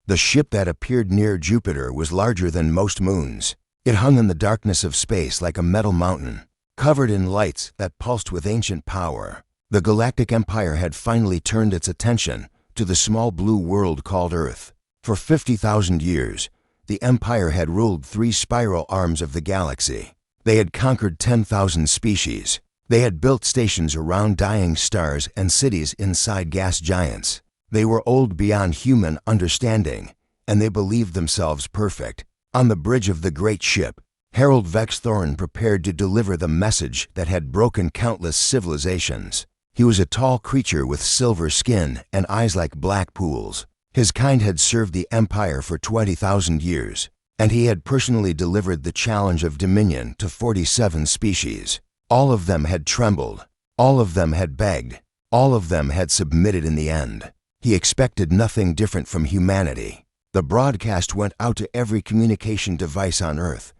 The ship that appeared near Jupiter was larger than most moons. It hung in the darkness of space like a metal mountain, covered in lights that pulsed with ancient power. The Galactic Empire had finally turned its attention to the small blue world called Earth. For 50,000 years, the Empire had ruled 3 spiral arms of the galaxy. They had conquered 10,000 species. They had built stations around dying stars and cities inside gas giants. They were old beyond human understanding, and they believed themselves perfect. On the bridge of the great ship, Harold Vex Thorin prepared to deliver the message that had broken countless civilizations. He was a tall creature with silver skin and eyes like black pools. His kind had served the Empire for 20,000 years, and he had personally delivered the challenge of dominion to 47 species. All of them had trembled. All of them had begged. All of them had submitted in the end. He expected nothing different from humanity. The broadcast went out to every communication device on Earth.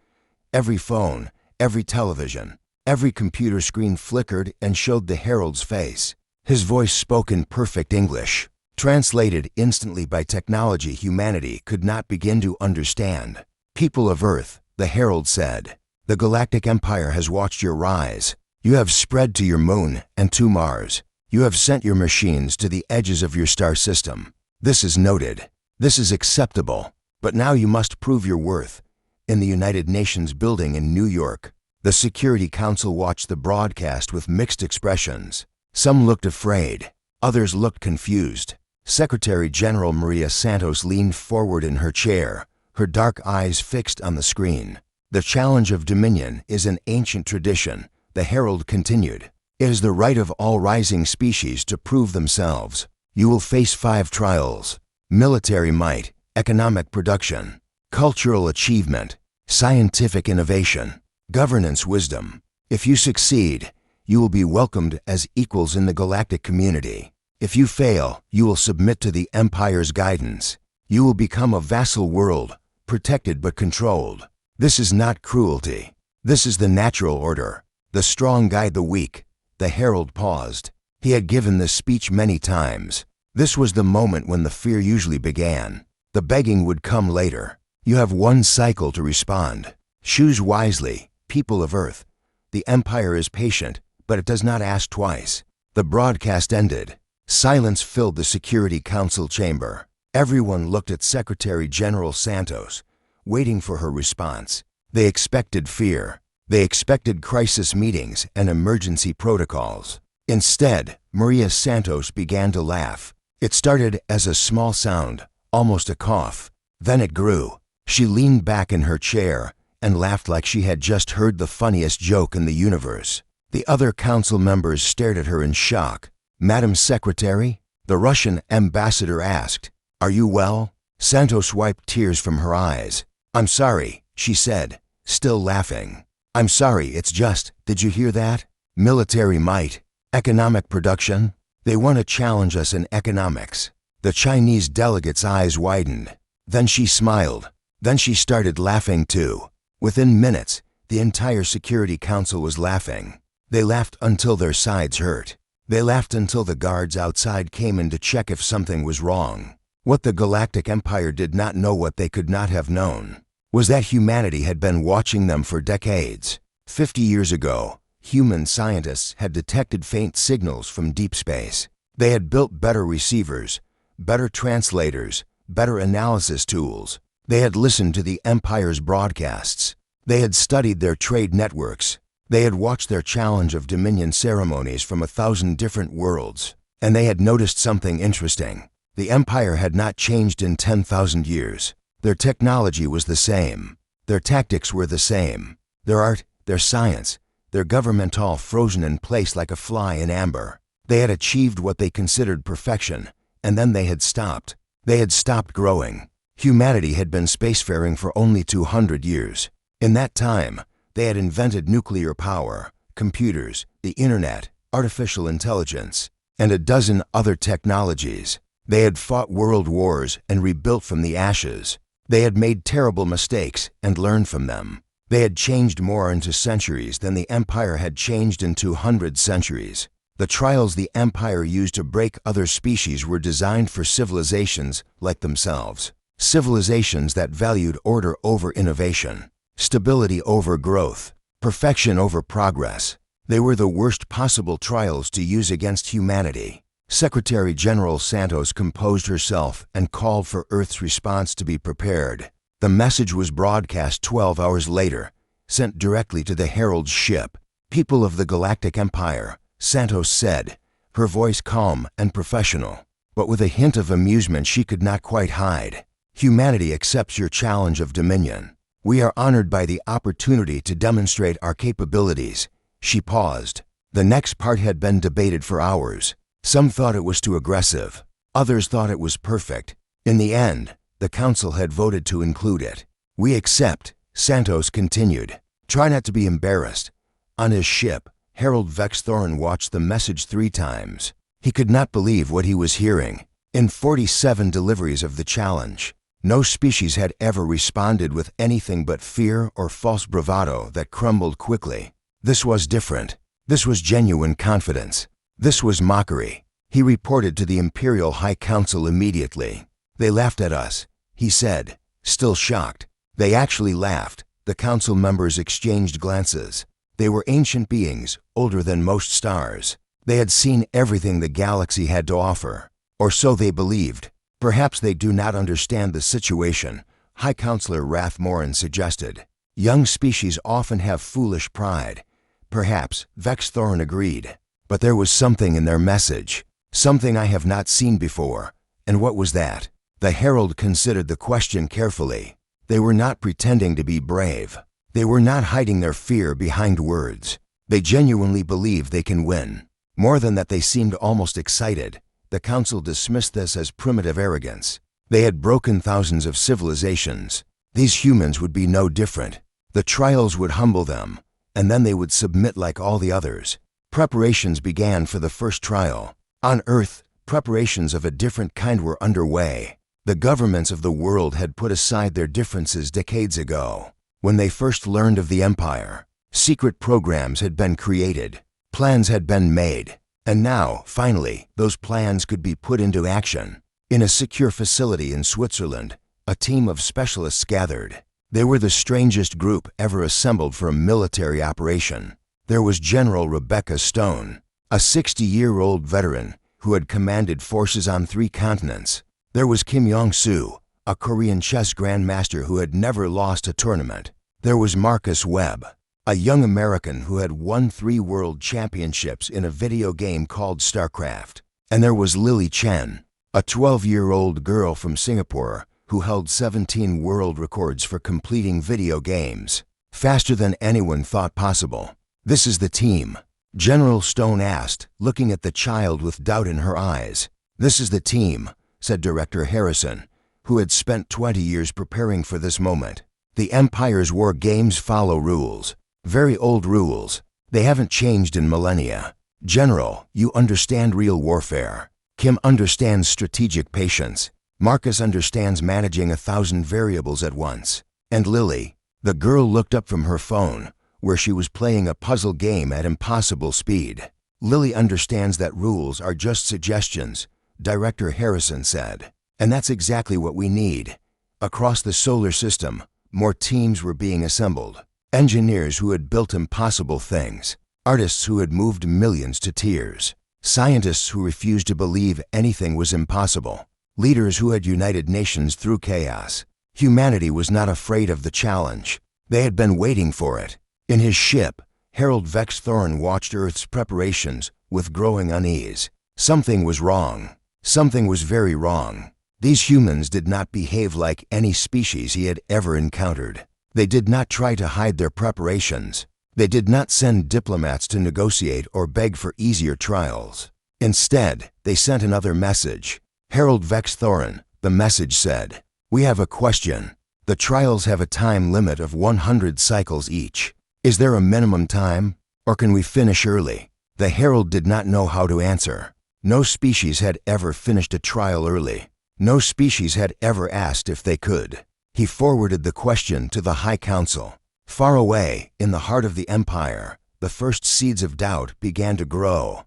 Every phone, every television, every computer screen flickered and showed the herald's face. His voice spoke in perfect English, translated instantly by technology humanity could not begin to understand. "People of Earth," the herald said, "the Galactic Empire has watched your rise. You have spread to your moon and to Mars. You have sent your machines to the edges of your star system. This is noted. This is acceptable. But now you must prove your worth." In the United Nations building in New York, the Security Council watched the broadcast with mixed expressions. Some looked afraid. Others looked confused. Secretary General Maria Santos leaned forward in her chair, her dark eyes fixed on the screen. "The challenge of dominion is an ancient tradition," the herald continued. "It is the right of all rising species to prove themselves. You will face 5 trials: military might, economic production, cultural achievement, scientific innovation, governance wisdom. If you succeed, you will be welcomed as equals in the galactic community. If you fail, you will submit to the Empire's guidance. You will become a vassal world, protected but controlled. This is not cruelty. This is the natural order. The strong guide the weak." The herald paused. He had given this speech many times. This was the moment when the fear usually began. The begging would come later. "You have 1 cycle to respond. Choose wisely, people of Earth. The Empire is patient, but it does not ask twice." The broadcast ended. Silence filled the Security Council chamber. Everyone looked at Secretary General Santos, waiting for her response. They expected fear. They expected crisis meetings and emergency protocols. Instead, Maria Santos began to laugh. It started as a small sound, almost a cough. Then it grew. She leaned back in her chair and laughed like she had just heard the funniest joke in the universe. The other council members stared at her in shock. "Madam Secretary?" the Russian ambassador asked. "Are you well?" Santos wiped tears from her eyes. "I'm sorry," she said, still laughing. "I'm sorry, it's just, did you hear that? Military might, economic production. They want to challenge us in economics." The Chinese delegate's eyes widened. Then she smiled. Then she started laughing too. Within minutes, the entire Security Council was laughing. They laughed until their sides hurt. They laughed until the guards outside came in to check if something was wrong. What the Galactic Empire did not know, what they could not have known, was that humanity had been watching them for decades. 50 years ago, human scientists had detected faint signals from deep space. They had built better receivers, better translators, better analysis tools. They had listened to the Empire's broadcasts. They had studied their trade networks. They had watched their challenge of dominion ceremonies from 1,000 different worlds. And they had noticed something interesting. The Empire had not changed in 10,000 years. Their technology was the same. Their tactics were the same. Their art, their science, their government, all frozen in place like a fly in amber. They had achieved what they considered perfection, and then they had stopped. They had stopped growing. Humanity had been spacefaring for only 200 years. In that time, they had invented nuclear power, computers, the internet, artificial intelligence, and a dozen other technologies. They had fought world wars and rebuilt from the ashes. They had made terrible mistakes and learned from them. They had changed more into centuries than the Empire had changed in 200 centuries. The trials the Empire used to break other species were designed for civilizations like themselves. civilizations that valued order over innovation, stability over growth, perfection over progress. They were the worst possible trials to use against humanity. Secretary General Santos composed herself and called for Earth's response to be prepared. The message was broadcast 12 hours later, sent directly to the Herald's ship. "People of the Galactic Empire," Santos said, her voice calm and professional, but with a hint of amusement she could not quite hide. "Humanity accepts your challenge of dominion. We are honored by the opportunity to demonstrate our capabilities." She paused. The next part had been debated for hours. Some thought it was too aggressive. Others thought it was perfect. In the end, the council had voted to include it. "We accept," Santos continued. "Try not to be embarrassed." On his ship, Harold Vex Thorin watched the message 3 times. He could not believe what he was hearing. In 47 deliveries of the challenge, no species had ever responded with anything but fear or false bravado that crumbled quickly. This was different. This was genuine confidence. This was mockery. He reported to the Imperial High Council immediately. "They laughed at us," he said, still shocked. They actually laughed. The council members exchanged glances. They were ancient beings, older than most stars. They had seen everything the galaxy had to offer. Or so they believed. "Perhaps they do not understand the situation," High Counselor Rathmoran suggested. "Young species often have foolish pride." "Perhaps," Vex Thorin agreed. "But there was something in their message. Something I have not seen before." "And what was that?" The Herald considered the question carefully. They were not pretending to be brave. They were not hiding their fear behind words. They genuinely believe they can win. More than that, they seemed almost excited. The council dismissed this as primitive arrogance. They had broken thousands of civilizations. These humans would be no different. The trials would humble them, and then they would submit like all the others. Preparations began for the first trial. On Earth, preparations of a different kind were underway. The governments of the world had put aside their differences decades ago. When they first learned of the Empire, secret programs had been created, plans had been made, and now, finally, those plans could be put into action. In a secure facility in Switzerland, a team of specialists gathered. They were the strangest group ever assembled for a military operation. There was General Rebecca Stone, a 60-year-old veteran who had commanded forces on 3 continents. There was Kim Yong-soo, a Korean chess grandmaster who had never lost a tournament. There was Marcus Webb, a young American who had won 3 world championships in a video game called StarCraft. And there was Lily Chen, a 12-year-old girl from Singapore who held 17 world records for completing video games, faster than anyone thought possible. "This is the team?" General Stone asked, looking at the child with doubt in her eyes. "This is the team," said Director Harrison, who had spent 20 years preparing for this moment. "The Empire's war games follow rules. Very old rules. They haven't changed in millennia. General, you understand real warfare. Kim understands strategic patience. Marcus understands managing 1,000 variables at once. And Lily," the girl looked up from her phone, where she was playing a puzzle game at impossible speed. "Lily understands that rules are just suggestions," Director Harrison said. "And that's exactly what we need." Across the solar system, more teams were being assembled. Engineers who had built impossible things. Artists who had moved millions to tears. Scientists who refused to believe anything was impossible. Leaders who had united nations through chaos. Humanity was not afraid of the challenge. They had been waiting for it. In his ship, Harold Vex Thorin watched Earth's preparations with growing unease. Something was wrong. Something was very wrong. These humans did not behave like any species he had ever encountered. They did not try to hide their preparations. They did not send diplomats to negotiate or beg for easier trials. Instead, they sent another message. "Harold Vex Thorin," the message said, "we have a question. The trials have a time limit of 100 cycles each. Is there a minimum time, or can we finish early?" The Herald did not know how to answer. No species had ever finished a trial early. No species had ever asked if they could. He forwarded the question to the High Council. Far away, in the heart of the Empire, the first seeds of doubt began to grow.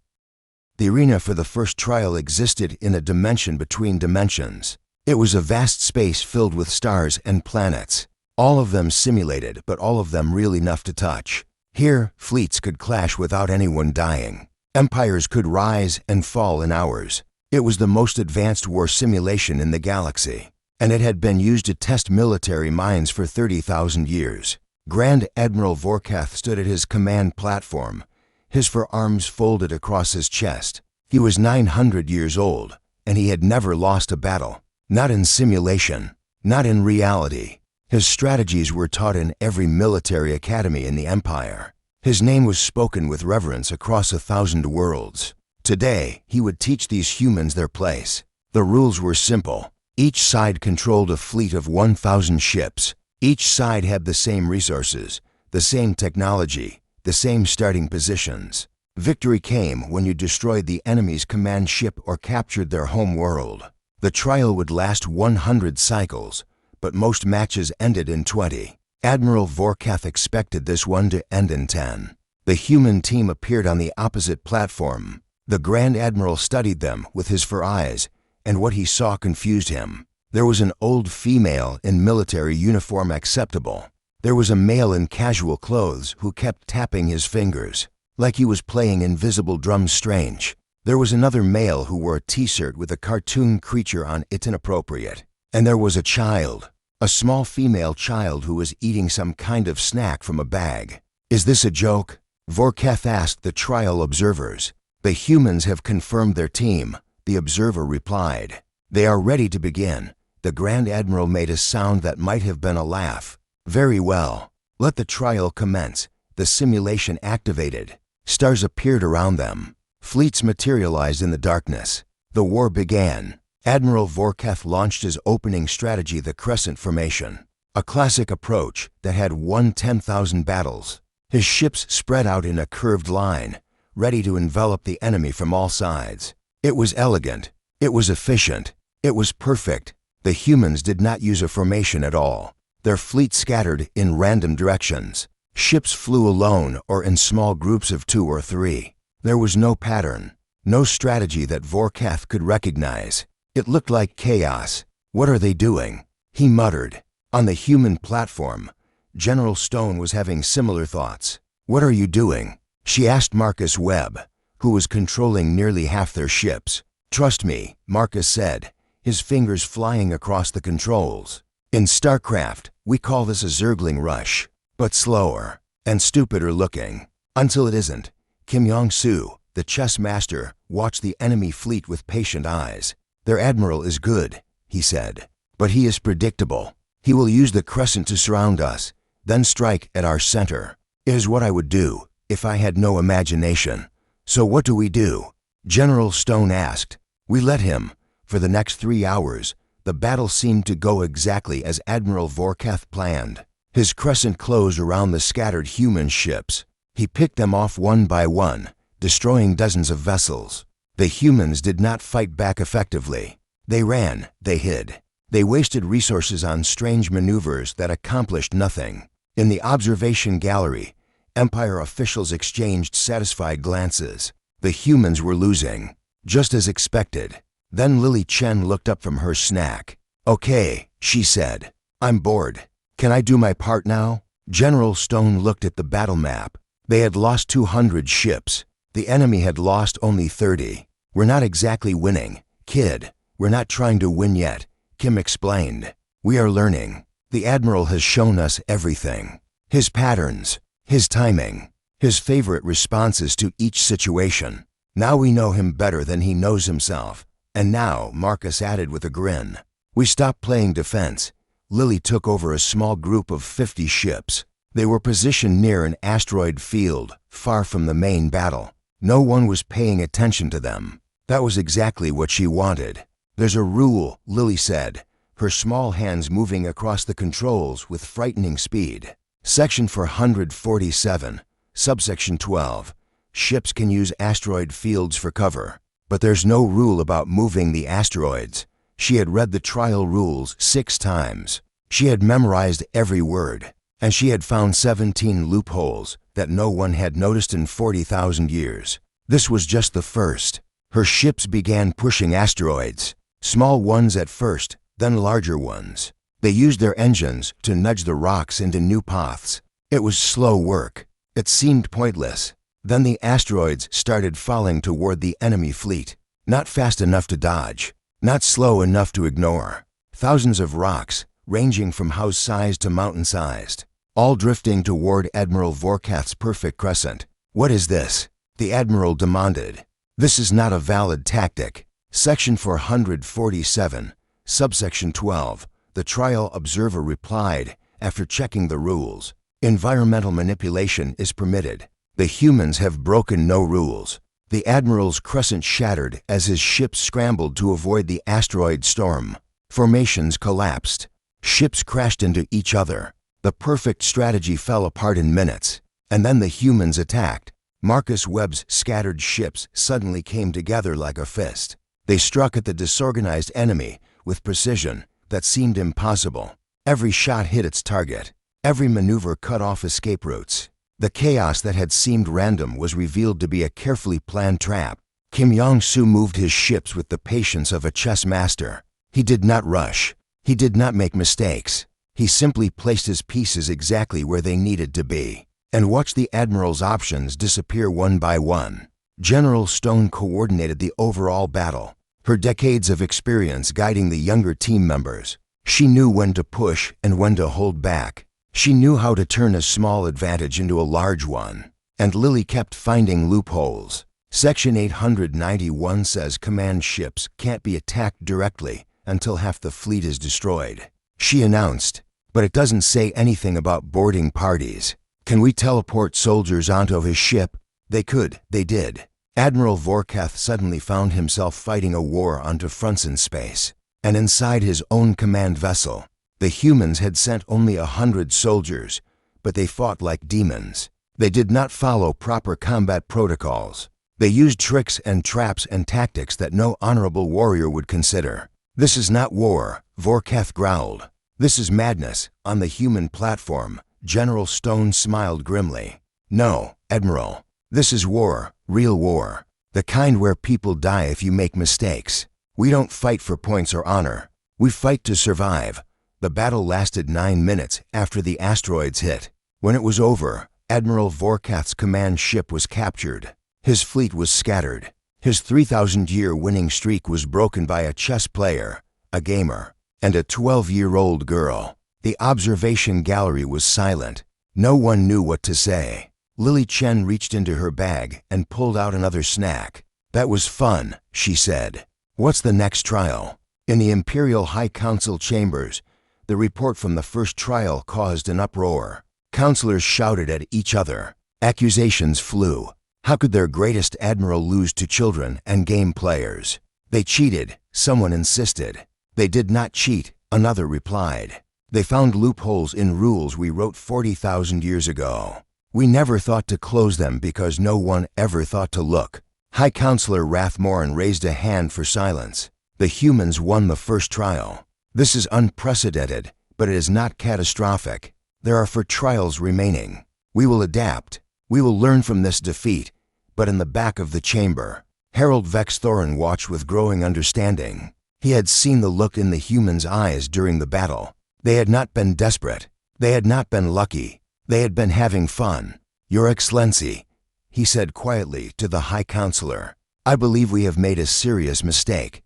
The arena for the first trial existed in a dimension between dimensions. It was a vast space filled with stars and planets, all of them simulated, but all of them real enough to touch. Here, fleets could clash without anyone dying. Empires could rise and fall in hours. It was the most advanced war simulation in the galaxy, and it had been used to test military minds for 30,000 years. Grand Admiral Vorkath stood at his command platform, his forearms folded across his chest. He was 900 years old, and he had never lost a battle. Not in simulation, not in reality. His strategies were taught in every military academy in the Empire. His name was spoken with reverence across 1,000 worlds. Today, he would teach these humans their place. The rules were simple. Each side controlled a fleet of 1,000 ships. Each side had the same resources, the same technology, the same starting positions. Victory came when you destroyed the enemy's command ship or captured their home world. The trial would last 100 cycles, but most matches ended in 20. Admiral Vorkath expected this one to end in 10. The human team appeared on the opposite platform. The Grand Admiral studied them with his 4 eyes, and what he saw confused him. There was an old female in military uniform acceptable. There was a male in casual clothes who kept tapping his fingers, like he was playing invisible drums strange. There was another male who wore a t-shirt with a cartoon creature on it inappropriate. And there was a child, a small female child who was eating some kind of snack from a bag. Is this a joke? Vorkath asked the trial observers. The humans have confirmed their team, the observer replied. They are ready to begin. The Grand Admiral made a sound that might have been a laugh. Very well. Let the trial commence. The simulation activated. Stars appeared around them. Fleets materialized in the darkness. The war began. Admiral Vorkath launched his opening strategy, the Crescent Formation, a classic approach that had won 10,000 battles. His ships spread out in a curved line, ready to envelop the enemy from all sides. It was elegant. It was efficient. It was perfect. The humans did not use a formation at all. Their fleet scattered in random directions. Ships flew alone or in small groups of 2 or 3. There was no pattern, no strategy that Vorkath could recognize. It looked like chaos. What are they doing? He muttered. On the human platform, General Stone was having similar thoughts. What are you doing? She asked Marcus Webb, who was controlling nearly half their ships. Trust me, Marcus said, his fingers flying across the controls. In StarCraft, we call this a Zergling rush, but slower and stupider looking, until it isn't. Kim Yong-soo, the chess master, watched the enemy fleet with patient eyes. Their admiral is good, he said, but he is predictable. He will use the crescent to surround us, then strike at our center. It is what I would do if I had no imagination. So what do we do? General Stone asked. We let him. For the next 3 hours, the battle seemed to go exactly as Admiral Vorkath planned. His crescent closed around the scattered human ships. He picked them off one by one, destroying dozens of vessels. The humans did not fight back effectively. They ran, they hid. They wasted resources on strange maneuvers that accomplished nothing. In the observation gallery, Empire officials exchanged satisfied glances. The humans were losing, just as expected. Then Lily Chen looked up from her snack. Okay, she said. I'm bored. Can I do my part now? General Stone looked at the battle map. They had lost 200 ships. The enemy had lost only 30. We're not exactly winning, kid. We're not trying to win yet, Kim explained. We are learning. The Admiral has shown us everything. His patterns, his timing, his favorite responses to each situation. Now we know him better than he knows himself. And now, Marcus added with a grin, we stopped playing defense. Lily took over a small group of 50 ships. They were positioned near an asteroid field, far from the main battle. No one was paying attention to them. That was exactly what she wanted. There's a rule, Lily said, her small hands moving across the controls with frightening speed. Section 447, subsection 12. Ships can use asteroid fields for cover, but there's no rule about moving the asteroids. She had read the trial rules 6 times. She had memorized every word, and she had found 17 loopholes that no one had noticed in 40,000 years. This was just the first. Her ships began pushing asteroids, small ones at first, then larger ones. They used their engines to nudge the rocks into new paths. It was slow work. It seemed pointless. Then the asteroids started falling toward the enemy fleet. Not fast enough to dodge, not slow enough to ignore. Thousands of rocks, ranging from house-sized to mountain-sized, all drifting toward Admiral Vorkath's perfect crescent. "What is this?" the Admiral demanded. "This is not a valid tactic." Section 447, subsection 12, the trial observer replied, after checking the rules. "Environmental manipulation is permitted. The humans have broken no rules." The Admiral's crescent shattered as his ships scrambled to avoid the asteroid storm. Formations collapsed. Ships crashed into each other. The perfect strategy fell apart in minutes. And then the humans attacked. Marcus Webb's scattered ships suddenly came together like a fist. They struck at the disorganized enemy with precision that seemed impossible. Every shot hit its target. Every maneuver cut off escape routes. The chaos that had seemed random was revealed to be a carefully planned trap. Kim Yong-soo moved his ships with the patience of a chess master. He did not rush. He did not make mistakes. He simply placed his pieces exactly where they needed to be, and watched the Admiral's options disappear one by one. General Stone coordinated the overall battle, her decades of experience guiding the younger team members. She knew when to push and when to hold back. She knew how to turn a small advantage into a large one, and Lily kept finding loopholes. Section 891 says command ships can't be attacked directly until half the fleet is destroyed, she announced, but it doesn't say anything about boarding parties. "Can we teleport soldiers onto his ship?" They could, they did. Admiral Vorkath suddenly found himself fighting a war onto fronts in space, and inside his own command vessel. The humans had sent only 100 soldiers, but they fought like demons. They did not follow proper combat protocols. They used tricks and traps and tactics that no honorable warrior would consider. "This is not war," Vorkath growled. "This is madness." On the human platform, General Stone smiled grimly. "No, Admiral. This is war, real war. The kind where people die if you make mistakes. We don't fight for points or honor. We fight to survive." The battle lasted 9 minutes after the asteroids hit. When it was over, Admiral Vorkath's command ship was captured. His fleet was scattered. His 3,000-year winning streak was broken by a chess player, a gamer, and a 12-year-old girl. The observation gallery was silent. No one knew what to say. Lily Chen reached into her bag and pulled out another snack. "That was fun," she said. "What's the next trial?" In the Imperial High Council chambers, the report from the first trial caused an uproar. Counselors shouted at each other. Accusations flew. How could their greatest admiral lose to children and game players? "They cheated," someone insisted. "They did not cheat," another replied. "They found loopholes in rules we wrote 40,000 years ago. We never thought to close them because no one ever thought to look." High Counselor Rathmorn raised a hand for silence. "The humans won the first trial. This is unprecedented, but it is not catastrophic. There are 4 trials remaining. We will adapt. We will learn from this defeat." But in the back of the chamber, Harold Vex Thorin watched with growing understanding. He had seen the look in the humans' eyes during the battle. They had not been desperate. They had not been lucky. They had been having fun. "Your Excellency," he said quietly to the High Counselor, "I believe we have made a serious mistake."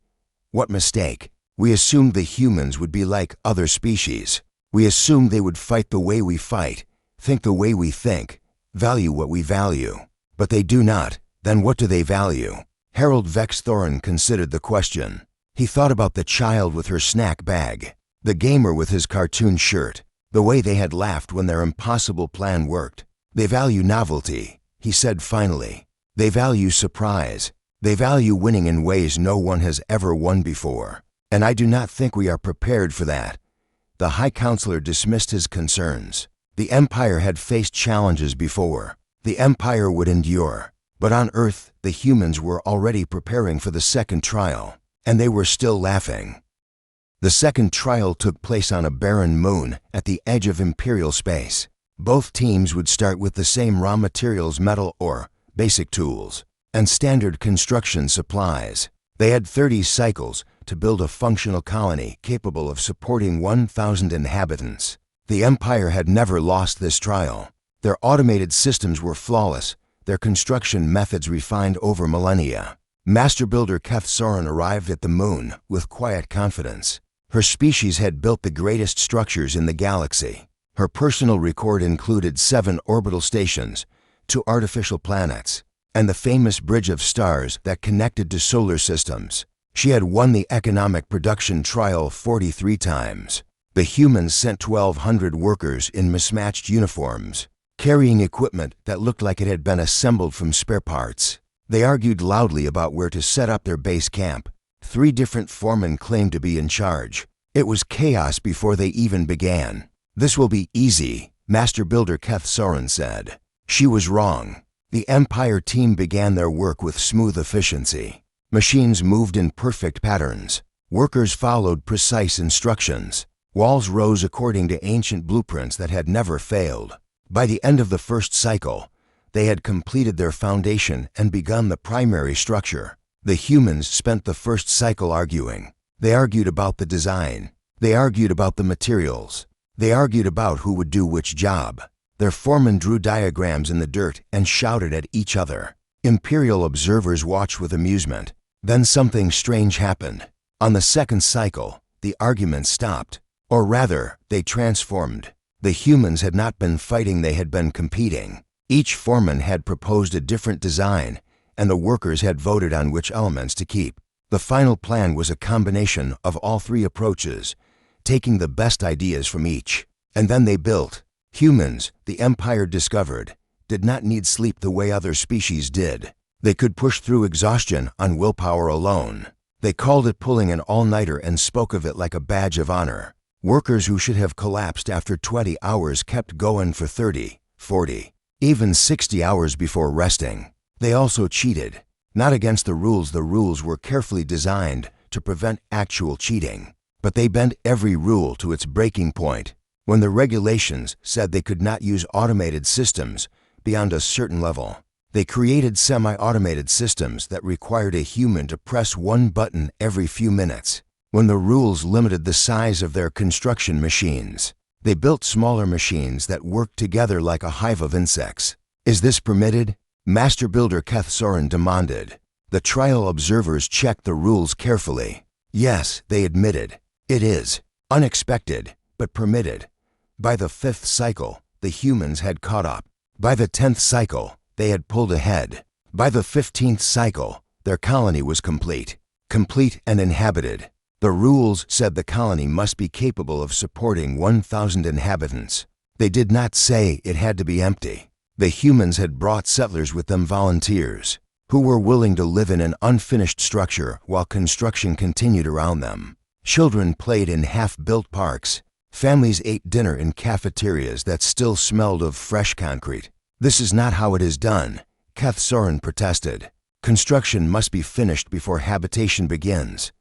"What mistake?" "We assumed the humans would be like other species. We assumed they would fight the way we fight, think the way we think, value what we value. But they do not. Then what do they value?" Harold Vex Thorin considered the question. He thought about the child with her snack bag, the gamer with his cartoon shirt, the way they had laughed when their impossible plan worked. "They value novelty," he said finally. "They value surprise. They value winning in ways no one has ever won before. And I do not think we are prepared for that." The High Counselor dismissed his concerns. The Empire had faced challenges before. The Empire would endure. But on Earth, the humans were already preparing for the second trial, and they were still laughing. The second trial took place on a barren moon at the edge of Imperial space. Both teams would start with the same raw materials, metal ore, basic tools, and standard construction supplies. They had 30 cycles to build a functional colony capable of supporting 1,000 inhabitants. The Empire had never lost this trial. Their automated systems were flawless, their construction methods refined over millennia. Master Builder Keth Soren arrived at the moon with quiet confidence. Her species had built the greatest structures in the galaxy. Her personal record included 7 orbital stations, 2 artificial planets, and the famous Bridge of Stars that connected to solar systems. She had won the economic production trial 43 times. The humans sent 1,200 workers in mismatched uniforms, carrying equipment that looked like it had been assembled from spare parts. They argued loudly about where to set up their base camp. 3 different foremen claimed to be in charge. It was chaos before they even began. "This will be easy," Master Builder Keth Soren said. She was wrong. The Empire team began their work with smooth efficiency. Machines moved in perfect patterns. Workers followed precise instructions. Walls rose according to ancient blueprints that had never failed. By the end of the first cycle, they had completed their foundation and begun the primary structure. The humans spent the first cycle arguing. They argued about the design. They argued about the materials. They argued about who would do which job. Their foreman drew diagrams in the dirt and shouted at each other. Imperial observers watched with amusement. Then something strange happened. On the second cycle, the arguments stopped. Or rather, they transformed. The humans had not been fighting, they had been competing. Each foreman had proposed a different design, and the workers had voted on which elements to keep. The final plan was a combination of all 3 approaches, taking the best ideas from each. And then they built. Humans, the Empire discovered, did not need sleep the way other species did. They could push through exhaustion on willpower alone. They called it pulling an all-nighter and spoke of it like a badge of honor. Workers who should have collapsed after 20 hours kept going for 30, 40, even 60 hours before resting. They also cheated. Not against the rules were carefully designed to prevent actual cheating. But they bent every rule to its breaking point. When the regulations said they could not use automated systems beyond a certain level, they created semi-automated systems that required a human to press one button every few minutes. When the rules limited the size of their construction machines, they built smaller machines that worked together like a hive of insects. "Is this permitted?" Master Builder Keth Soren demanded. The trial observers checked the rules carefully. Yes, they admitted. It is. Unexpected, but permitted. By the 5th cycle, the humans had caught up. By the 10th cycle, they had pulled ahead. By the 15th cycle, their colony was complete. Complete and inhabited. The rules said the colony must be capable of supporting 1,000 inhabitants. They did not say it had to be empty. The humans had brought settlers with them, volunteers, who were willing to live in an unfinished structure while construction continued around them. Children played in half-built parks. Families ate dinner in cafeterias that still smelled of fresh concrete. "This is not how it is done," Keth Soren protested. "Construction must be finished before habitation begins."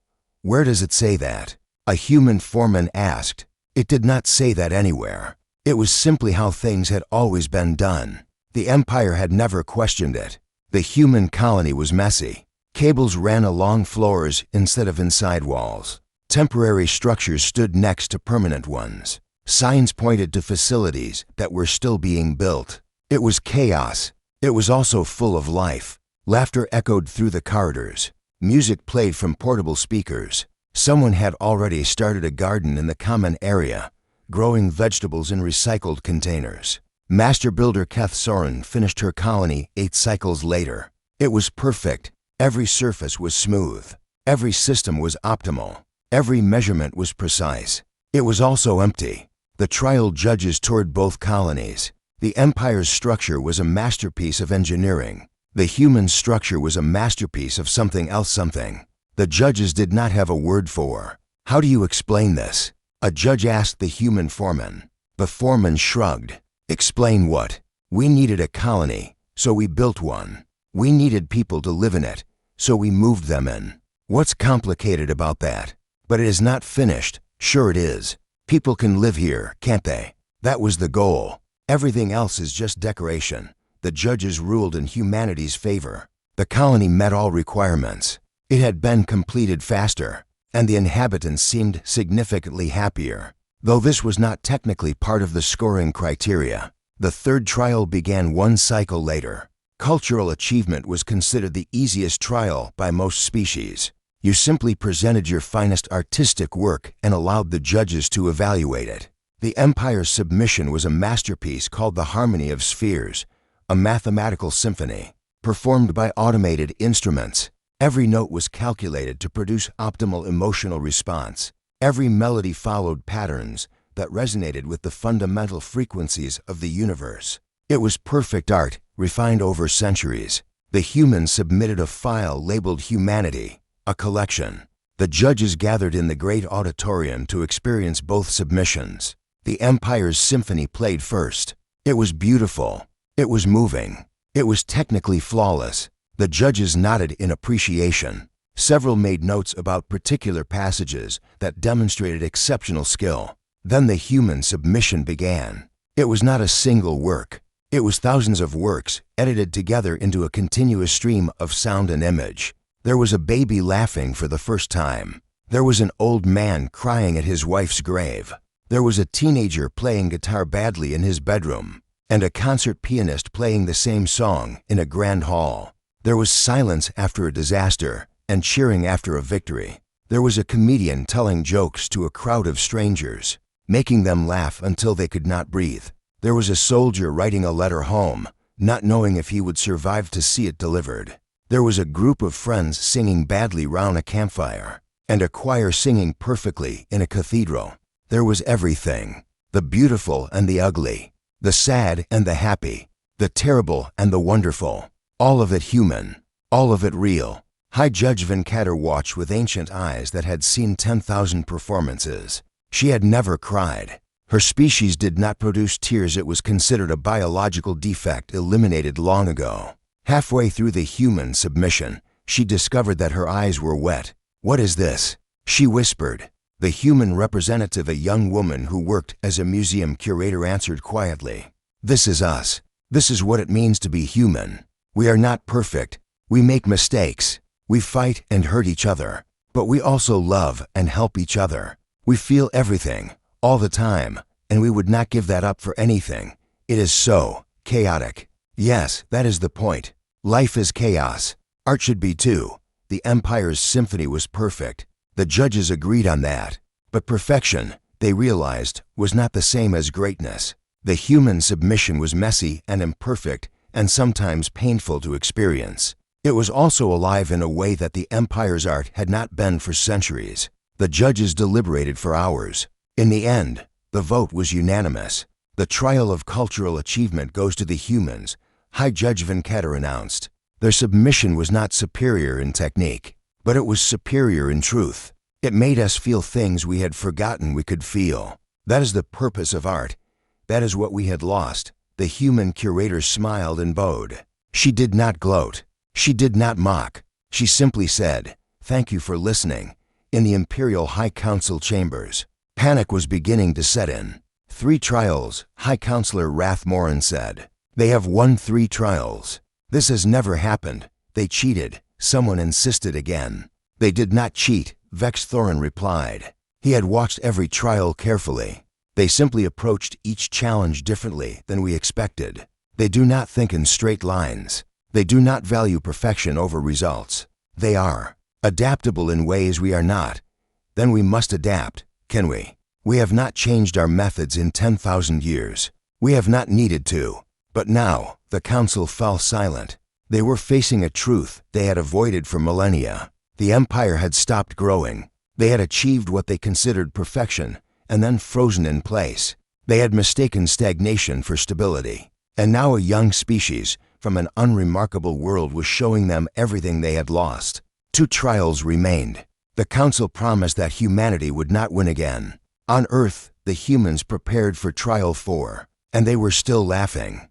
"Where does it say that?" a human foreman asked. It did not say that anywhere. It was simply how things had always been done. The Empire had never questioned it. The human colony was messy. Cables ran along floors instead of inside walls. Temporary structures stood next to permanent ones. Signs pointed to facilities that were still being built. It was chaos. It was also full of life. Laughter echoed through the corridors. Music played from portable speakers. Someone had already started a garden in the common area, growing vegetables in recycled containers. Master Builder Keth Soren finished her colony 8 cycles later. It was perfect. Every surface was smooth. Every system was optimal. Every measurement was precise. It was also empty. The trial judges toured both colonies. The Empire's structure was a masterpiece of engineering. The human structure was a masterpiece of something else something. The judges did not have a word for. "How do you explain this?" a judge asked the human foreman. The foreman shrugged. "Explain what? We needed a colony, so we built one. We needed people to live in it, so we moved them in. What's complicated about that? But it is not finished." "Sure it is. People can live here, can't they? That was the goal. Everything else is just decoration." The judges ruled in humanity's favor. The colony met all requirements. It had been completed faster. and the inhabitants seemed significantly happier. Though this was not technically part of the scoring criteria, the third trial began one cycle later. Cultural achievement was considered the easiest trial by most species. You simply presented your finest artistic work and allowed the judges to evaluate it. The Empire's submission was a masterpiece called The Harmony of Spheres, a mathematical symphony, performed by automated instruments. Every note was calculated to produce optimal emotional response. Every melody followed patterns that resonated with the fundamental frequencies of the universe. It was perfect art, refined over centuries. The humans submitted a file labeled Humanity, a collection. The judges gathered in the great auditorium to experience both submissions. The Empire's symphony played first. It was beautiful. It was moving. It was technically flawless. The judges nodded in appreciation. Several made notes about particular passages that demonstrated exceptional skill. Then the human submission began. It was not a single work. It was thousands of works, edited together into a continuous stream of sound and image. There was a baby laughing for the first time. There was an old man crying at his wife's grave. There was a teenager playing guitar badly in his bedroom, and a concert pianist playing the same song in a grand hall. There was silence after a disaster, and cheering after a victory. There was a comedian telling jokes to a crowd of strangers, making them laugh until they could not breathe. There was a soldier writing a letter home, not knowing if he would survive to see it delivered. There was a group of friends singing badly round a campfire, and a choir singing perfectly in a cathedral. There was everything, the beautiful and the ugly, the sad and the happy, the terrible and the wonderful, all of it human, all of it real. High Judge Venkater watched with ancient eyes that had seen 10,000 performances. She had never cried. Her species did not produce tears. It was considered a biological defect eliminated long ago. Halfway through the human submission, she discovered that her eyes were wet. "What is this?" she whispered. The human representative, a young woman who worked as a museum curator, answered quietly, "This is us. This is what it means to be human. We are not perfect. We make mistakes. We fight and hurt each other. But we also love and help each other. We feel everything, all the time, and we would not give that up for anything. It is so chaotic." Yes, that is the point. Life is chaos. Art should be too. The Empire's symphony was perfect. The judges agreed on that. But perfection, they realized, was not the same as greatness. The human submission was messy and imperfect, and sometimes painful to experience. It was also alive in a way that the Empire's art had not been for centuries. The judges deliberated for hours. In the end, the vote was unanimous. "The trial of cultural achievement goes to the humans," High Judge Venkater announced. Their submission was not superior in technique, but it was superior in truth. It made us feel things we had forgotten we could feel. That is the purpose of art. That is what we had lost. The human curator smiled and bowed. She did not gloat. She did not mock. She simply said, "Thank you for listening." In the Imperial High Council chambers, panic was beginning to set in. 3 trials, High Counselor Rathmoran said. "They have won 3 trials. This has never happened. They cheated," someone insisted again. "They did not cheat," Vex Thorin replied. He had watched every trial carefully. "They simply approached each challenge differently than we expected. They do not think in straight lines. They do not value perfection over results. They are adaptable in ways we are not. Then we must adapt, can we? We have not changed our methods in 10,000 years. We have not needed to." But now, the council fell silent. They were facing a truth they had avoided for millennia. The Empire had stopped growing. They had achieved what they considered perfection, and then frozen in place. They had mistaken stagnation for stability. And now a young species from an unremarkable world was showing them everything they had lost. 2 trials remained. The council promised that humanity would not win again. On Earth, the humans prepared for trial 4, and they were still laughing.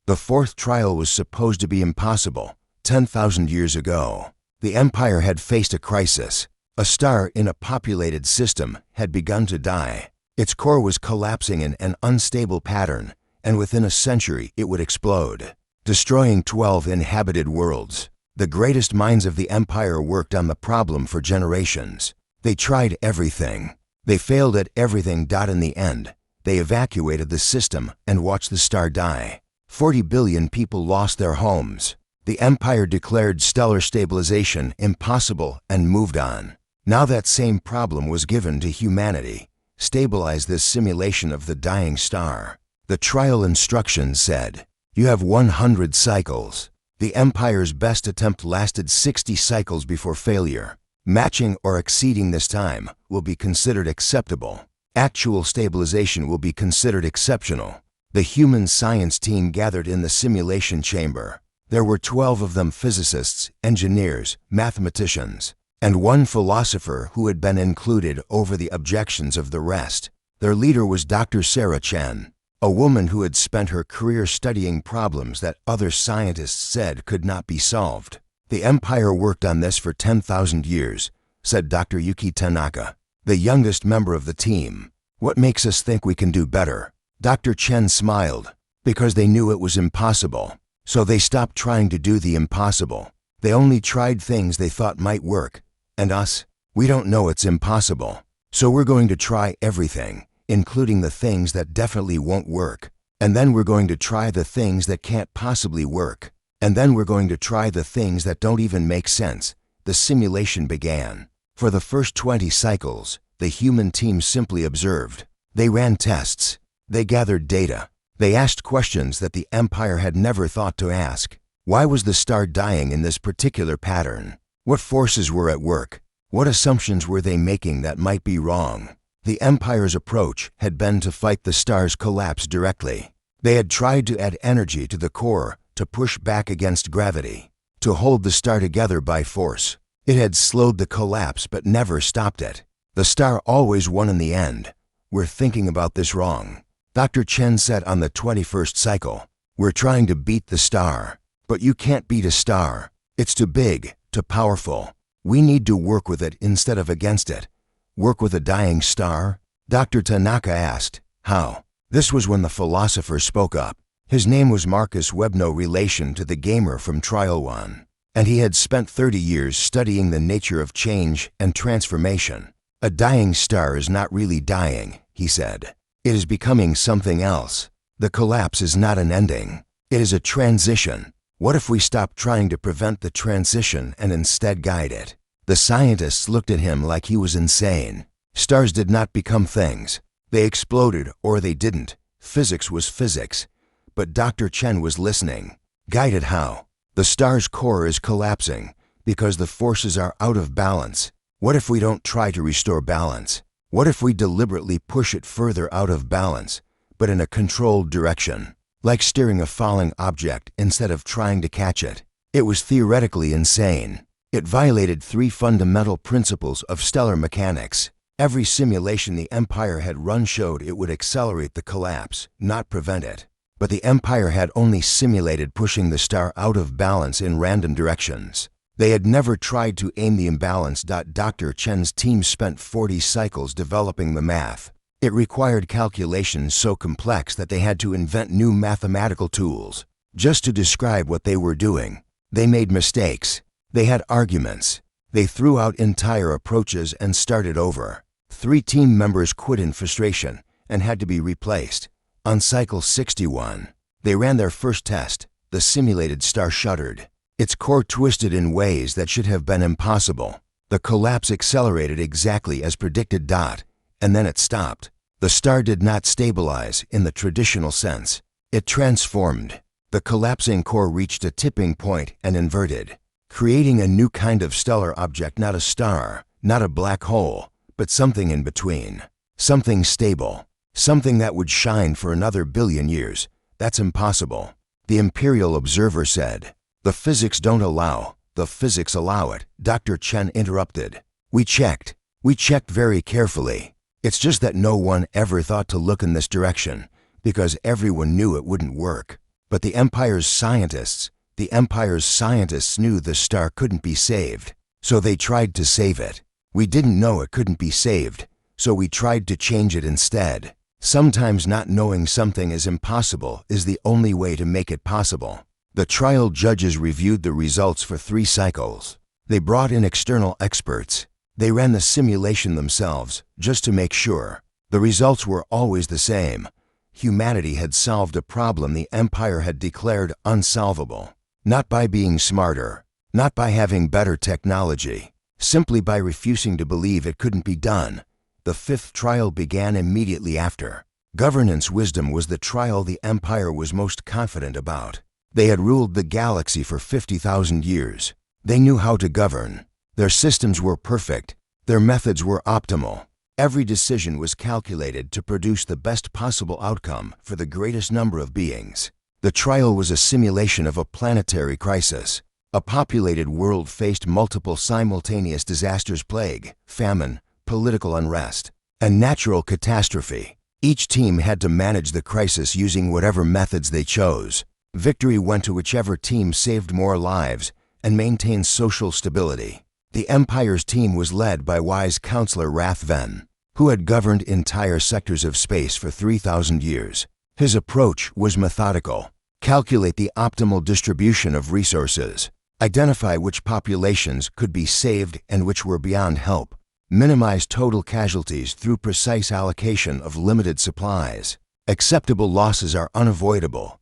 The 4th trial was supposed to be impossible. 10,000 years ago, the Empire had faced a crisis. A star in a populated system had begun to die. Its core was collapsing in an unstable pattern, and within a century it would explode, destroying 12 inhabited worlds. The greatest minds of the Empire worked on the problem for generations. They tried everything. They failed at everything. In the end, they evacuated the system and watched the star die. 40 billion people lost their homes. The Empire declared stellar stabilization impossible and moved on. Now that same problem was given to humanity. Stabilize this simulation of the dying star. The trial instructions said, you have 100 cycles. The Empire's best attempt lasted 60 cycles before failure. Matching or exceeding this time will be considered acceptable. Actual stabilization will be considered exceptional. The human science team gathered in the simulation chamber. There were 12 of them: physicists, engineers, mathematicians, and one philosopher who had been included over the objections of the rest. Their leader was Dr. Sarah Chen, a woman who had spent her career studying problems that other scientists said could not be solved. The Empire worked on this for 10,000 years, said Dr. Yuki Tanaka, the youngest member of the team. What makes us think we can do better? Dr. Chen smiled. Because they knew it was impossible. So they stopped trying to do the impossible. They only tried things they thought might work. And us? We don't know it's impossible. So we're going to try everything, including the things that definitely won't work. And then we're going to try the things that can't possibly work. And then we're going to try the things that don't even make sense. The simulation began. For the first 20 cycles, the human team simply observed. They ran tests. They gathered data. They asked questions that the Empire had never thought to ask. Why was the star dying in this particular pattern? What forces were at work? What assumptions were they making that might be wrong? The Empire's approach had been to fight the star's collapse directly. They had tried to add energy to the core, to push back against gravity, to hold the star together by force. It had slowed the collapse but never stopped it. The star always won in the end. We're thinking about this wrong. Dr. Chen said on the 21st cycle, we're trying to beat the star. But you can't beat a star. It's too big, too powerful. We need to work with it instead of against it. Work with a dying star? Dr. Tanaka asked. How? This was when the philosopher spoke up. His name was Marcus Webb, no relation to the gamer from Trial 1. And he had spent 30 years studying the nature of change and transformation. A dying star is not really dying, he said. It is becoming something else. The collapse is not an ending. It is a transition. What if we stop trying to prevent the transition and instead guide it? The scientists looked at him like he was insane. Stars did not become things. They exploded or they didn't. Physics was physics. But Dr. Chen was listening. Guided how? The star's core is collapsing because the forces are out of balance. What if we don't try to restore balance? What if we deliberately push it further out of balance, but in a controlled direction, like steering a falling object instead of trying to catch it? It was theoretically insane. It violated 3 fundamental principles of stellar mechanics. Every simulation the Empire had run showed it would accelerate the collapse, not prevent it. But the Empire had only simulated pushing the star out of balance in random directions. They had never tried to aim the imbalance. Dr. Chen's team spent 40 cycles developing the math. It required calculations so complex that they had to invent new mathematical tools just to describe what they were doing. They made mistakes. They had arguments. They threw out entire approaches and started over. 3 team members quit in frustration and had to be replaced. On cycle 61, they ran their first test. The simulated star shuddered. Its core twisted in ways that should have been impossible. The collapse accelerated exactly as predicted. And then it stopped. The star did not stabilize in the traditional sense. It transformed. The collapsing core reached a tipping point and inverted, creating a new kind of stellar object, not a star, not a black hole, but something in between. Something stable. Something that would shine for another billion years. That's impossible. The Imperial Observer said. The physics don't allow. The physics allow it. Dr. Chen interrupted. We checked. We checked very carefully. It's just that no one ever thought to look in this direction because everyone knew it wouldn't work. But the Empire's scientists knew the star couldn't be saved. So they tried to save it. We didn't know it couldn't be saved. So we tried to change it instead. Sometimes not knowing something is impossible is the only way to make it possible. The trial judges reviewed the results for 3 cycles. They brought in external experts. They ran the simulation themselves, just to make sure. The results were always the same. Humanity had solved a problem the Empire had declared unsolvable. Not by being smarter, not by having better technology, simply by refusing to believe it couldn't be done. The fifth trial began immediately after. Governance wisdom was the trial the Empire was most confident about. They had ruled the galaxy for 50,000 years. They knew how to govern. Their systems were perfect. Their methods were optimal. Every decision was calculated to produce the best possible outcome for the greatest number of beings. The trial was a simulation of a planetary crisis. A populated world faced multiple simultaneous disasters: plague, famine, political unrest, and natural catastrophe. Each team had to manage the crisis using whatever methods they chose. Victory went to whichever team saved more lives and maintained social stability. The Empire's team was led by wise counselor Rathven, who had governed entire sectors of space for 3,000 years. His approach was methodical. Calculate the optimal distribution of resources. Identify which populations could be saved and which were beyond help. Minimize total casualties through precise allocation of limited supplies. Acceptable losses are unavoidable,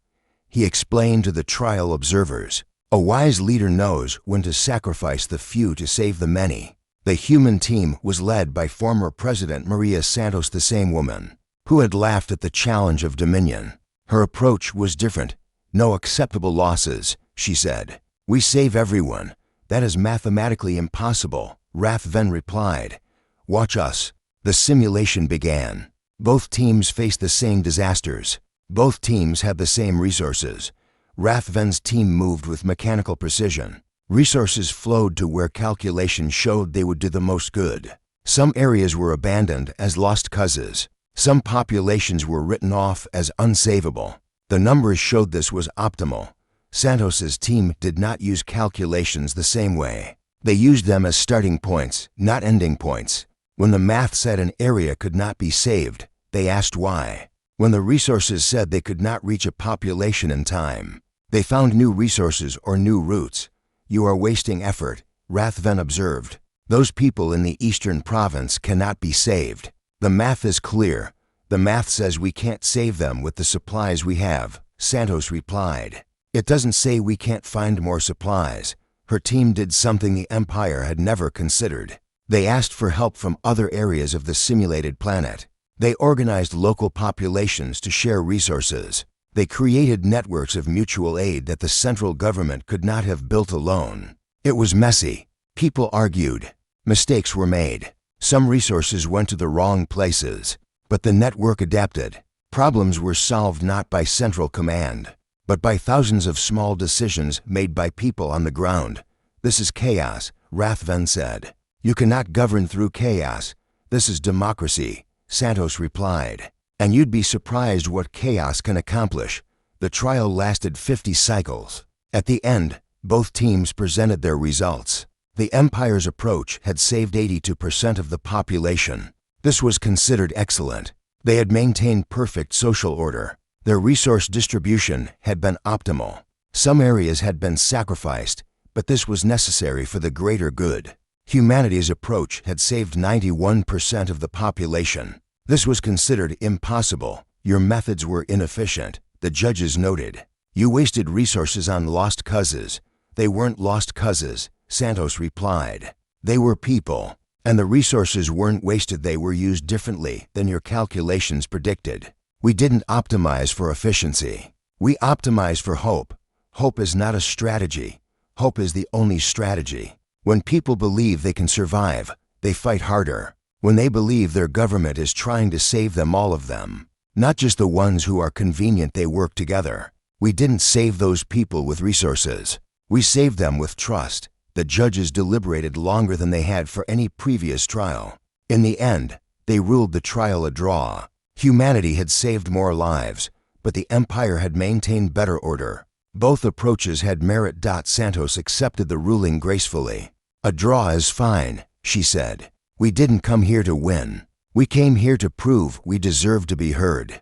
he explained to the trial observers. A wise leader knows when to sacrifice the few to save the many. The human team was led by former President Maria Santos, the same woman who had laughed at the challenge of Dominion. Her approach was different. No acceptable losses, she said. We save everyone. That is mathematically impossible, Rathven replied. Watch us. The simulation began. Both teams faced the same disasters. Both teams had the same resources. Rathven's team moved with mechanical precision. Resources flowed to where calculations showed they would do the most good. Some areas were abandoned as lost causes. Some populations were written off as unsavable. The numbers showed this was optimal. Santos's team did not use calculations the same way. They used them as starting points, not ending points. When the math said an area could not be saved, they asked why. When the resources said they could not reach a population in time, they found new resources or new routes. You are wasting effort, Rathven observed. Those people in the eastern province cannot be saved. The math is clear. The math says we can't save them with the supplies we have, Santos replied. It doesn't say we can't find more supplies. Her team did something the Empire had never considered. They asked for help from other areas of the simulated planet. They organized local populations to share resources. They created networks of mutual aid that the central government could not have built alone. It was messy. People argued. Mistakes were made. Some resources went to the wrong places. But the network adapted. Problems were solved not by central command, but by thousands of small decisions made by people on the ground. This is chaos, Rathven said. You cannot govern through chaos. This is democracy, Santos replied. And you'd be surprised what chaos can accomplish. The trial lasted 50 cycles. At the end, both teams presented their results. The Empire's approach had saved 82% of the population. This was considered excellent. They had maintained perfect social order. Their resource distribution had been optimal. Some areas had been sacrificed, but this was necessary for the greater good. Humanity's approach had saved 91% of the population. This was considered impossible. Your methods were inefficient, the judges noted. You wasted resources on lost causes. They weren't lost causes, Santos replied. They were people. And the resources weren't wasted, they were used differently than your calculations predicted. We didn't optimize for efficiency. We optimized for hope. Hope is not a strategy. Hope is the only strategy. When people believe they can survive, they fight harder. When they believe their government is trying to save them, all of them, not just the ones who are convenient, they work together. We didn't save those people with resources. We saved them with trust. The judges deliberated longer than they had for any previous trial. In the end, they ruled the trial a draw. Humanity had saved more lives, but the Empire had maintained better order. Both approaches had merit. Santos accepted the ruling gracefully. A draw is fine, she said. We didn't come here to win. We came here to prove we deserve to be heard.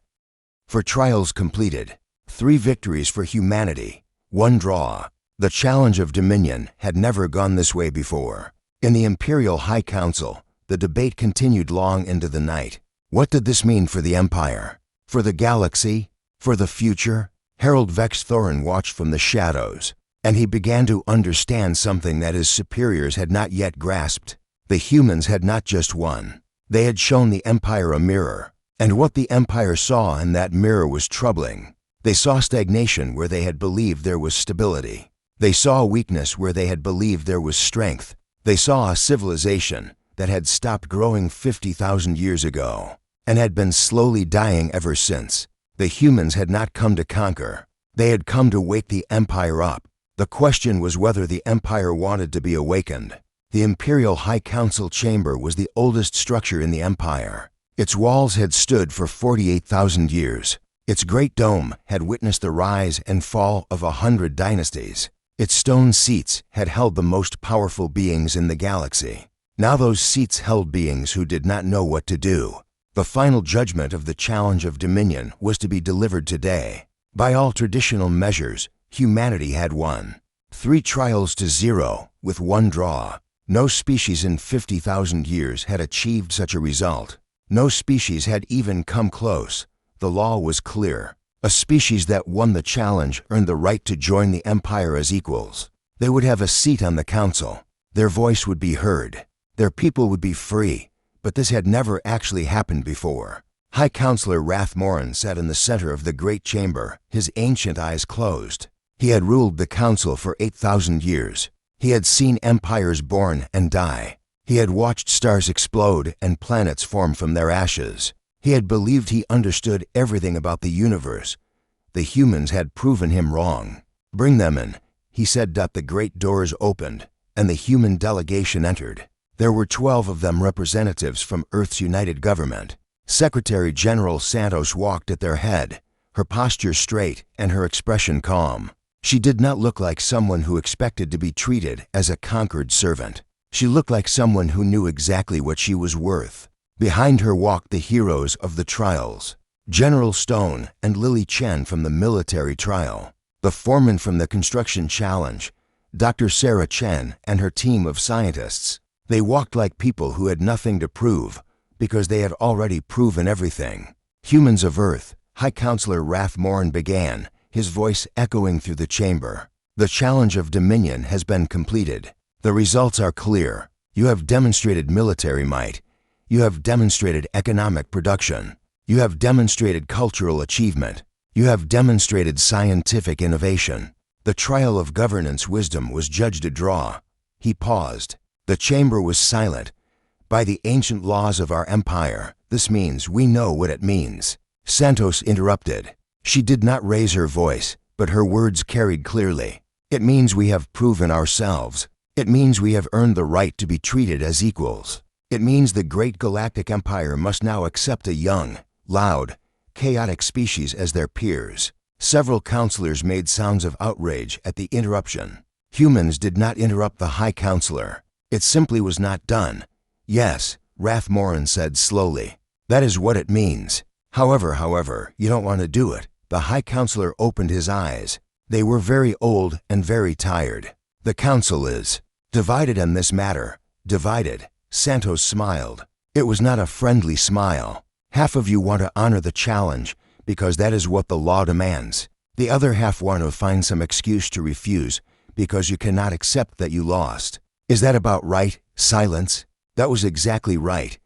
For trials completed, 3 victories for humanity, 1 draw. The challenge of Dominion had never gone this way before. In the Imperial High Council, the debate continued long into the night. What did this mean for the Empire? For the galaxy? For the future? Harold Vex Thorin watched from the shadows, and he began to understand something that his superiors had not yet grasped. The humans had not just won. They had shown the Empire a mirror, and what the Empire saw in that mirror was troubling. They saw stagnation where they had believed there was stability. They saw weakness where they had believed there was strength. They saw a civilization that had stopped growing 50,000 years ago and had been slowly dying ever since. The humans had not come to conquer. They had come to wake the Empire up. The question was whether the Empire wanted to be awakened. The Imperial High Council chamber was the oldest structure in the Empire. Its walls had stood for 48,000 years. Its great dome had witnessed the rise and fall of 100 dynasties. Its stone seats had held the most powerful beings in the galaxy. Now those seats held beings who did not know what to do. The final judgment of the challenge of dominion was to be delivered today. By all traditional measures, humanity had won. 3 trials to 0, with 1 draw. No species in 50,000 years had achieved such a result. No species had even come close. The law was clear. A species that won the challenge earned the right to join the Empire as equals. They would have a seat on the council. Their voice would be heard. Their people would be free. But this had never actually happened before. High Counselor Rathmorin sat in the center of the great chamber, his ancient eyes closed. He had ruled the council for 8,000 years. He had seen empires born and die. He had watched stars explode and planets form from their ashes. He had believed he understood everything about the universe. The humans had proven him wrong. "Bring them in," he said. The great doors opened, and the human delegation entered. There were 12 of them, representatives from Earth's united government. Secretary General Santos walked at their head, her posture straight and her expression calm. She did not look like someone who expected to be treated as a conquered servant. She looked like someone who knew exactly what she was worth. Behind her walked the heroes of the trials, General Stone and Lily Chen from the military trial, the foreman from the construction challenge, Dr. Sarah Chen and her team of scientists. They walked like people who had nothing to prove, because they had already proven everything. "Humans of Earth," High Counselor Rathmorin began, his voice echoing through the chamber. "The challenge of dominion has been completed. The results are clear. You have demonstrated military might. You have demonstrated economic production. You have demonstrated cultural achievement. You have demonstrated scientific innovation. The trial of governance wisdom was judged a draw." He paused. The chamber was silent. "By the ancient laws of our empire, this means we know what it means." Santos interrupted. She did not raise her voice, but her words carried clearly. "It means we have proven ourselves. It means we have earned the right to be treated as equals. It means the great galactic empire must now accept a young, loud, chaotic species as their peers." Several counselors made sounds of outrage at the interruption. Humans did not interrupt the High Counselor. It simply was not done. "Yes," Rathmorin said slowly. "That is what it means. However, you don't want to do it." The High Counselor opened his eyes. They were very old and very tired. "The council is divided on this matter." "Divided?" Santos smiled. It was not a friendly smile. "Half of you want to honor the challenge because that is what the law demands. The other half want to find some excuse to refuse because you cannot accept that you lost. Is that about right?" Silence. "That was exactly right.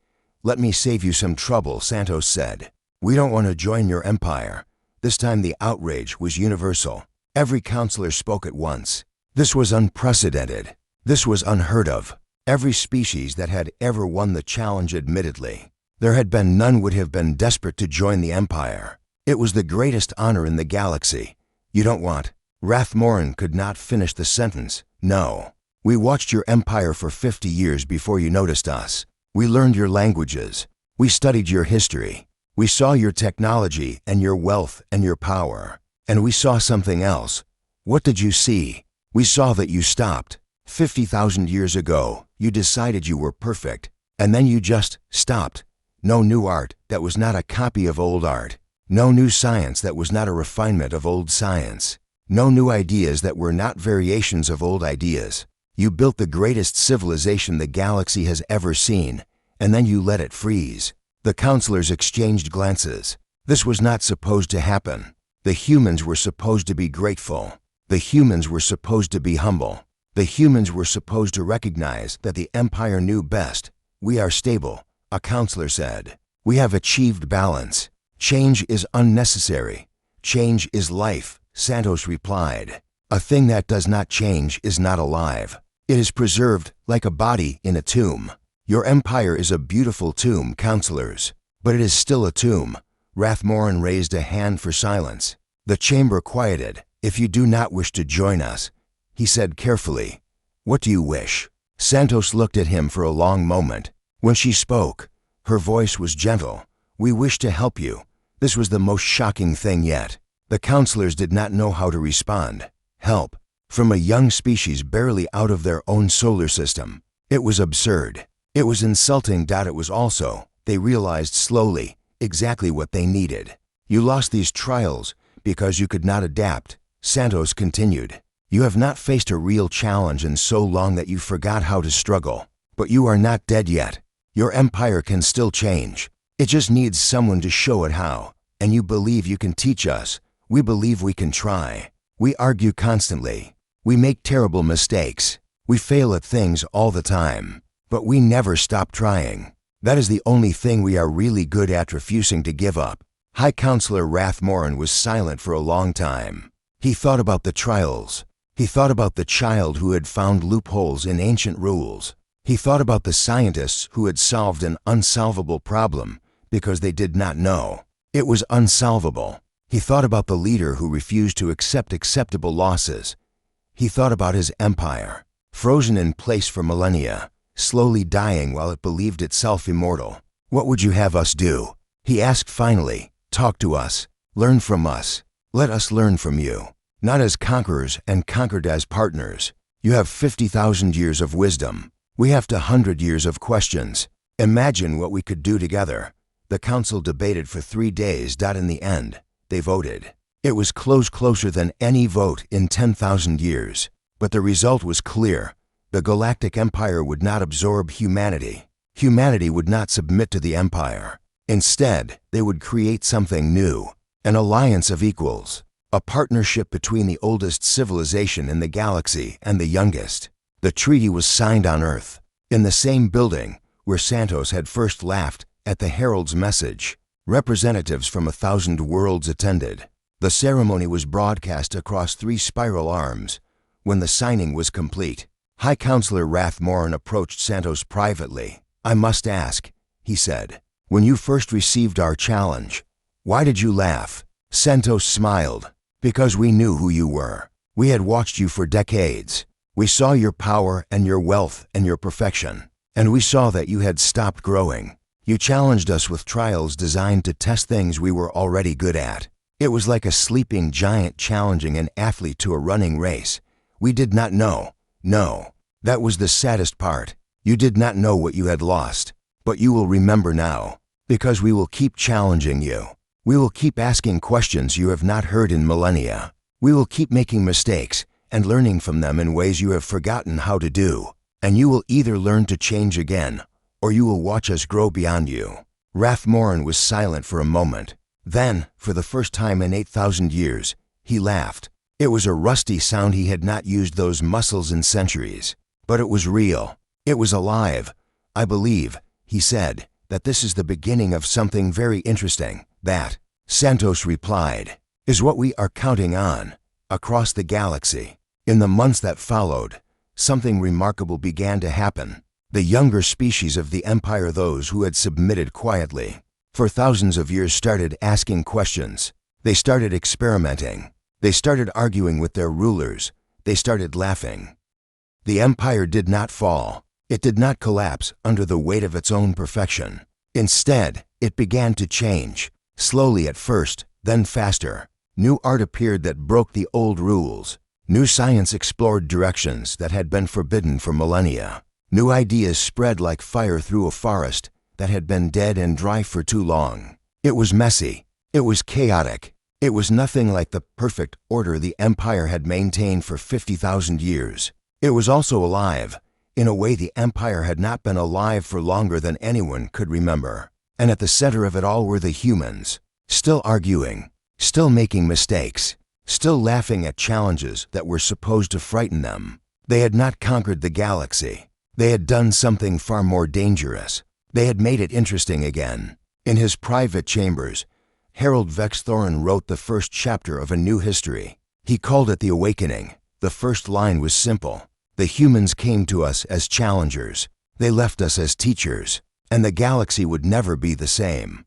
Let me save you some trouble," Santos said. "We don't want to join your empire." This time the outrage was universal. Every counselor spoke at once. This was unprecedented. This was unheard of. Every species that had ever won the challenge admittedly. There had been none would have been desperate to join the empire. It was the greatest honor in the galaxy. "You don't want..." Rathmorin could not finish the sentence. "No. We watched your empire for 50 years before you noticed us. We learned your languages. We studied your history. We saw your technology and your wealth and your power. And we saw something else." "What did you see?" "We saw that you stopped. 50,000 years ago, you decided you were perfect, and then you just stopped. No new art that was not a copy of old art. No new science that was not a refinement of old science. No new ideas that were not variations of old ideas. You built the greatest civilization the galaxy has ever seen, and then you let it freeze. The counselors exchanged glances. This was not supposed to happen. The humans were supposed to be grateful. The humans were supposed to be humble. The humans were supposed to recognize that the Empire knew best. We are stable, a counselor said. We have achieved balance. Change is unnecessary. Change is life, Santos replied. A thing that does not change is not alive. It is preserved like a body in a tomb. Your empire is a beautiful tomb, counselors, but it is still a tomb. Rathmoran raised a hand for silence. The chamber quieted. If you do not wish to join us, he said carefully. What do you wish? Santos looked at him for a long moment. When she spoke, her voice was gentle. We wish to help you. This was the most shocking thing yet. The counselors did not know how to respond. Help from a young species barely out of their own solar system. It was absurd. It was insulting. It was also, they realized slowly, exactly what they needed. You lost these trials because you could not adapt, Santos continued. You have not faced a real challenge in so long that you forgot how to struggle. But you are not dead yet. Your empire can still change. It just needs someone to show it how. And you believe you can teach us. We believe we can try. We argue constantly. We make terrible mistakes. We fail at things all the time. But we never stop trying. That is the only thing we are really good at, refusing to give up. High Counselor Rathmoran was silent for a long time. He thought about the trials. He thought about the child who had found loopholes in ancient rules. He thought about the scientists who had solved an unsolvable problem because they did not know. It was unsolvable. He thought about the leader who refused to accept acceptable losses. He thought about his empire, frozen in place for millennia, slowly dying while it believed itself immortal. What would you have us do? He asked finally. Talk to us. Learn from us. Let us learn from you. Not as conquerors and conquered as partners. You have 50,000 years of wisdom. We have 100 years of questions. Imagine what we could do together. The council debated for 3 days. In the end, they voted. It was closer than any vote in 10,000 years. But the result was clear. The Galactic Empire would not absorb humanity. Humanity would not submit to the Empire. Instead, they would create something new, an alliance of equals, a partnership between the oldest civilization in the galaxy and the youngest. The treaty was signed on Earth, in the same building where Santos had first laughed at the Herald's message. Representatives from 1,000 worlds attended. The ceremony was broadcast across 3 spiral arms. When the signing was complete, High Counselor Rathmoran approached Santos privately. I must ask, he said, when you first received our challenge, why did you laugh? Santos smiled. Because we knew who you were. We had watched you for decades. We saw your power and your wealth and your perfection. And we saw that you had stopped growing. You challenged us with trials designed to test things we were already good at. It was like a sleeping giant challenging an athlete to a running race. We did not know. No, that was the saddest part. You did not know what you had lost. But you will remember now. Because we will keep challenging you. We will keep asking questions you have not heard in millennia. We will keep making mistakes and learning from them in ways you have forgotten how to do. And you will either learn to change again, or you will watch us grow beyond you. Rathmoran was silent for a moment. Then, for the first time in 8,000 years, he laughed. It was a rusty sound. He had not used those muscles in centuries. But it was real. It was alive. I believe, he said, that this is the beginning of something very interesting. That, Santos replied, is what we are counting on. Across the galaxy, in the months that followed, something remarkable began to happen. The younger species of the Empire, those who had submitted quietly for thousands of years, started asking questions. They started experimenting. They started arguing with their rulers. They started laughing. The Empire did not fall. It did not collapse under the weight of its own perfection. Instead, it began to change, slowly at first, then faster. New art appeared that broke the old rules. New science explored directions that had been forbidden for millennia. New ideas spread like fire through a forest that had been dead and dry for too long. It was messy. It was chaotic. It was nothing like the perfect order the Empire had maintained for 50,000 years. It was also alive, in a way the Empire had not been alive for longer than anyone could remember. And at the center of it all were the humans, still arguing, still making mistakes, still laughing at challenges that were supposed to frighten them. They had not conquered the galaxy. They had done something far more dangerous. They had made it interesting again. In his private chambers, Harold Vex Thorin wrote the first chapter of a new history. He called it The Awakening. The first line was simple. The humans came to us as challengers. They left us as teachers. And the galaxy would never be the same.